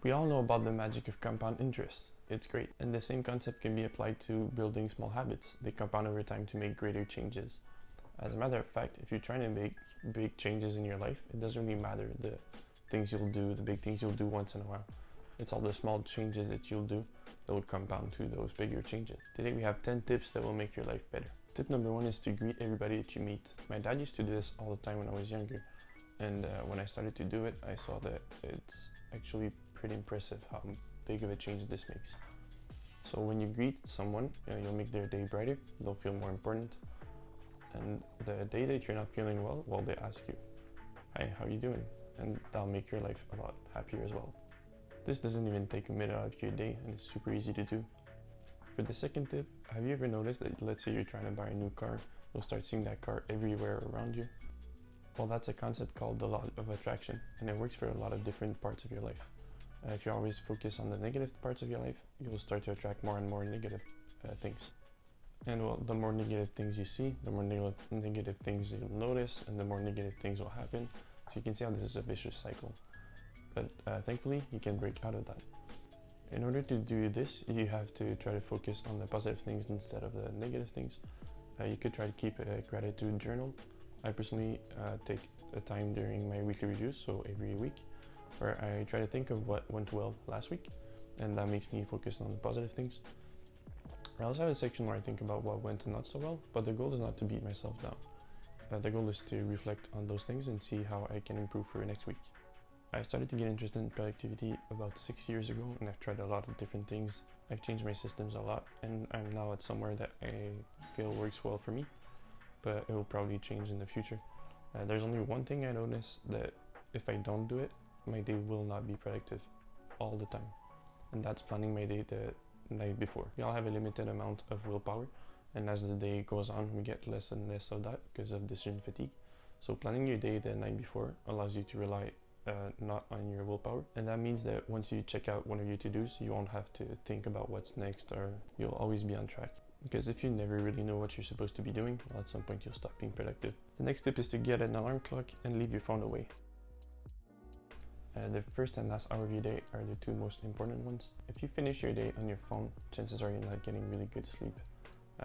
We all know about the magic of compound interest. It's great, and the same concept can be applied to building small habits. They compound over time to make greater changes. As a matter of fact, if you're trying to make big changes in your life, it doesn't really matter the things you'll do, the big things you'll do once in a while. It's all the small changes that you'll do that will compound to those bigger changes. Today we have 10 tips that will make your life better. Tip number 1 is to greet everybody that you meet. My dad used to do this all the time when I was younger, and when I started to do it, I saw that it's actually pretty impressive how big of a change this makes. So when you greet someone, you'll make their day brighter, they'll feel more important, and the day that you're not feeling well, they ask you, "Hi, how you doing?" And that'll make your life a lot happier as well. This doesn't even take a minute out of your day, and it's super easy to do. For the second tip, have you ever noticed that, let's say you're trying to buy a new car, you'll start seeing that car everywhere around you? Well, that's a concept called the law of attraction, and it works for a lot of different parts of your life. If you always focus on the negative parts of your life, you'll start to attract more and more negative things. And well, the more negative things you see, the more negative things you'll notice, and the more negative things will happen. So you can see how this is a vicious cycle. But thankfully, you can break out of that. In order to do this, you have to try to focus on the positive things instead of the negative things. You could try to keep a gratitude journal. I personally take a time during my weekly reviews, so every week, where I try to think of what went well last week, and that makes me focus on the positive things. I also have a section where I think about what went not so well, but the goal is not to beat myself down. The goal is to reflect on those things and see how I can improve for next week. I started to get interested in productivity about 6 years ago, and I've tried a lot of different things. I've changed my systems a lot, and I'm now at somewhere that I feel works well for me, but it will probably change in the future. There's only one thing I notice, that if I don't do it, my day will not be productive all the time, and that's planning my day the night before. We all have a limited amount of willpower, and as the day goes on, we get less and less of that because of decision fatigue. So planning your day the night before allows you to rely not on your willpower, and that means that once you check out one of your to-dos, you won't have to think about what's next, or you'll always be on track. Because if you never really know what you're supposed to be doing, well, at some point you'll stop being productive. The next tip is to get an alarm clock and leave your phone away. The first and last hour of your day are the two most important ones. If you finish your day on your phone, chances are you're not getting really good sleep.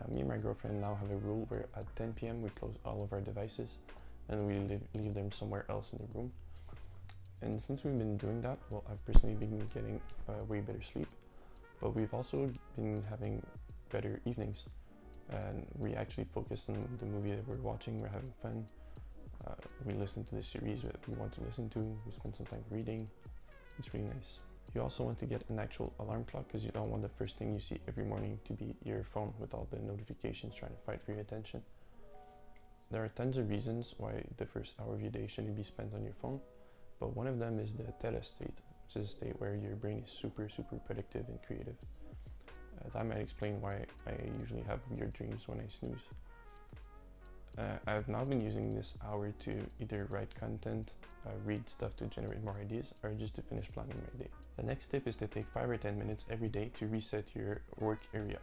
Me and my girlfriend now have a rule where at 10 p.m. we close all of our devices and we leave them somewhere else in the room. And since we've been doing that, well, I've personally been getting way better sleep, but we've also been having better evenings. And we actually focus on the movie that we're watching, we're having fun. We listen to the series that we want to listen to, we spend some time reading. It's really nice. You also want to get an actual alarm clock because you don't want the first thing you see every morning to be your phone with all the notifications trying to fight for your attention. There are tons of reasons why the first hour of your day shouldn't be spent on your phone, but one of them is the theta state, which is a state where your brain is super productive and creative. That might explain why I usually have weird dreams when I snooze. I've now been using this hour to either write content, read stuff to generate more ideas, or just to finish planning my day. The next tip is to take 5 or 10 minutes every day to reset your work area.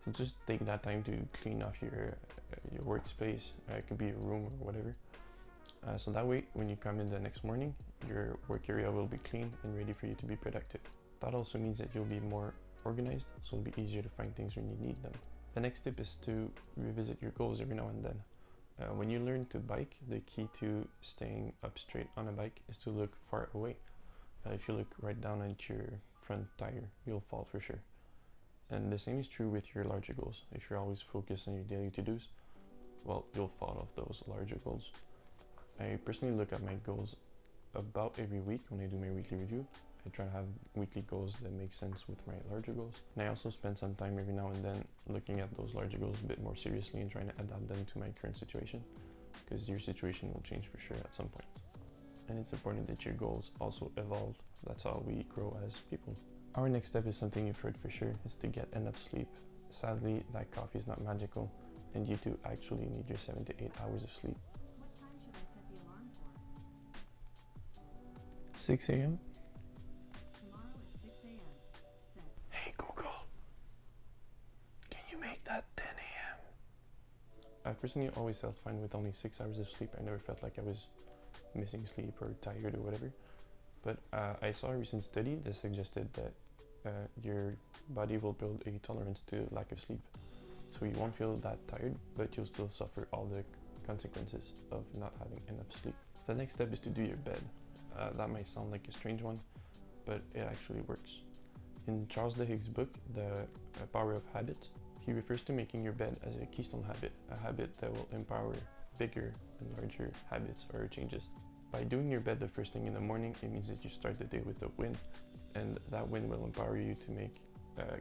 So just take that time to clean off your workspace. It could be a room or whatever. So that way, when you come in the next morning, your work area will be clean and ready for you to be productive. That also means that you'll be more organized, so it'll be easier to find things when you need them. The next tip is to revisit your goals every now and then. When you learn to bike, the key to staying up straight on a bike is to look far away. If you look right down at your front tire, you'll fall for sure. And the same is true with your larger goals. If you're always focused on your daily to-dos, well, you'll fall off those larger goals. I personally look at my goals about every week when I do my weekly review. I try to have weekly goals that make sense with my larger goals. And I also spend some time every now and then looking at those larger goals a bit more seriously and trying to adapt them to my current situation, because your situation will change for sure at some point. And it's important that your goals also evolve. That's how we grow as people. Our next step is something you've heard for sure, is to get enough sleep. Sadly, that coffee is not magical, and you do actually need your 7 to 8 hours of sleep. 6 a.m. Tomorrow at 6 a.m. Set. Hey Google, can you make that 10 I've personally always felt fine with only 6 hours of sleep. I never felt like I was missing sleep or tired or whatever. But I saw a recent study that suggested that your body will build a tolerance to lack of sleep. So you won't feel that tired, but you'll still suffer all the consequences of not having enough sleep. The next step is to do your bed. That might sound like a strange one, but it actually works. In Charles Duhigg's book, The Power of Habit, he refers to making your bed as a keystone habit, a habit that will empower bigger and larger habits or changes. By doing your bed the first thing in the morning, it means that you start the day with a win, and that win will empower you to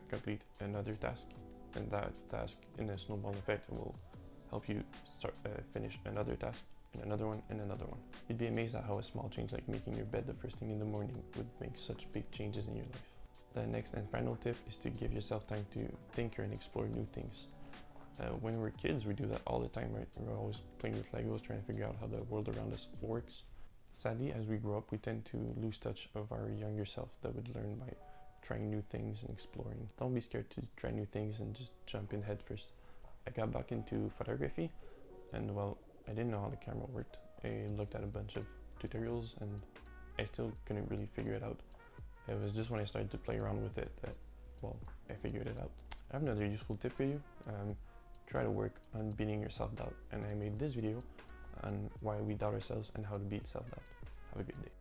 complete another task, and that task in a snowball effect will help you finish another task, and another one, and another one. You'd be amazed at how a small change like making your bed the first thing in the morning would make such big changes in your life. The next and final tip is to give yourself time to tinker and explore new things. When we're kids, we do that all the time, right? We're always playing with Legos, trying to figure out how the world around us works. Sadly, as we grow up, we tend to lose touch of our younger self that would learn by trying new things and exploring. Don't be scared to try new things and just jump in head first. I got back into photography, and well, I didn't know how the camera worked. I looked at a bunch of tutorials and I still couldn't really figure it out. It was just when I started to play around with it that, well, I figured it out. I have another useful tip for you. Try to work on beating your self-doubt, and I made this video on why we doubt ourselves and how to beat self-doubt. Have a good day.